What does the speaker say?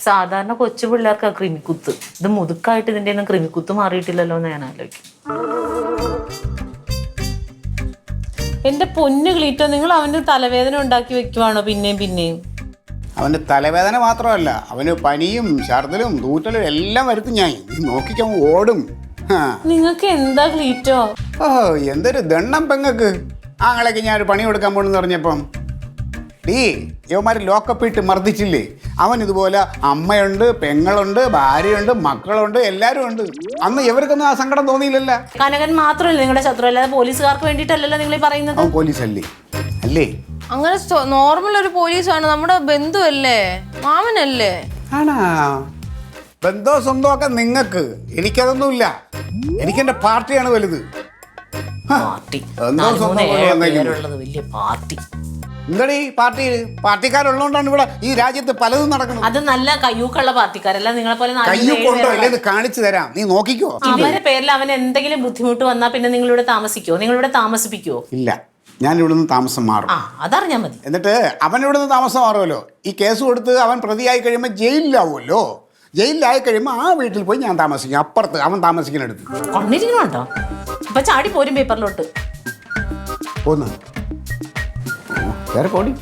സാധാരണ കൊച്ചു പിള്ളേർക്ക് കൃമിക്കുത്ത്, ഇത് മുതുക്കായിട്ട് ഇതിന്റെ ഒന്നും കൃമിക്കുത്ത് മാറിയിട്ടില്ലല്ലോ എന്ന് ഞാൻ ആലോചിക്കും. എന്റെ പൊന്നു ക്ലീറ്റോ, നിങ്ങൾ അവന്റെ തലവേദന ഉണ്ടാക്കി വെക്കുവാണോ പിന്നെയും? അവന് തലവേദന മാത്രമല്ല, അവന് പനിയും ഛർദിലും തൂറ്റലും എല്ലാം വരുത്തും ഞാൻ. നീ നോക്കിക്കോ, ഓടും. നിങ്ങൾക്ക് എന്താ ക്ലീറ്റോ? ഓഹോ, എന്തൊരു ദണ്ണം പെങ്ങക്ക്. ആങ്ങളേക്ക് ഞാൻ ഒരു പണി കൊടുക്കാൻ പോണെന്ന് പറഞ്ഞപ്പം യവന്മാര് ലോക്കപ്പിട്ട് മർദ്ദിച്ചില്ലേ. അവൻ ഇതുപോലെ അമ്മയുണ്ട്, പെങ്ങളുണ്ട്, ഭാര്യയുണ്ട്, മക്കളുണ്ട്, എല്ലാരും ഉണ്ട്. അന്ന് ഇവർക്കൊന്നും ആ സങ്കടം തോന്നിയില്ലല്ലോ. കനകൻ മാത്രമല്ല നിങ്ങളുടെ ശത്രു, അല്ലാതെ പോലീസുകാർക്ക് വേണ്ടിയിട്ടല്ലല്ലോ നിങ്ങൾ പറയുന്നത്. അവൻ പോലീസ് അല്ലേ? അങ്ങനെ നോർമൽ ഒരു പോലീസാണ്, നമ്മുടെ ബന്ധുവല്ലേ, മാമനല്ലേ. ആണാ? ബന്ധോ സ്വന്തോ ഒക്കെ നിങ്ങൾക്ക്, എനിക്കതൊന്നുമില്ല. എനിക്കെന്റെ പാർട്ടിയാണ് വലുത്. പാർട്ടി വലിയ പാർട്ടി. എന്താടി പാർട്ടി? പാർട്ടിക്കാരുള്ളതുകൊണ്ടാണ് ഇവിടെ ഈ രാജ്യത്ത് പലതും നടക്കുന്നത്. അത് നല്ല കയ്യൂക്കുള്ള പാർട്ടിക്കാരല്ല നിങ്ങളെ പോലെ. കയ്യൂക്കുണ്ടോ ഇല്ലെന്ന് കാണിച്ചു തരാം, നീ നോക്കിക്കോ. അവരുടെ പേരിൽ അവൻ എന്തെങ്കിലും ബുദ്ധിമുട്ട് വന്നാൽ പിന്നെ നിങ്ങൾ ഇവിടെ താമസിക്കോ? നിങ്ങൾ ഇവിടെ താമസിപ്പിക്കുവോ? ഇല്ല, ഞാൻ ഇവിടുന്ന് താമസം മാറും. അതറിഞ്ഞാൽ മതി. എന്നിട്ട് അവൻ ഇവിടുന്ന് താമസം മാറുമല്ലോ. ഈ കേസ് കൊടുത്ത് അവൻ പ്രതിയായി കഴിയുമ്പോൾ ജയിലിലാവുമല്ലോ. ജയിലിലായി കഴിയുമ്പോൾ ആ വീട്ടിൽ പോയി ഞാൻ താമസിക്കും, അപ്പുറത്ത് അവൻ താമസിക്കുന്നിടത്ത്. കൊണ്ടിരിക്കണോ? അപ്പൊ ചാടി പോരും പേപ്പറിലോട്ട്. പോന്നു വേറെ പോടി.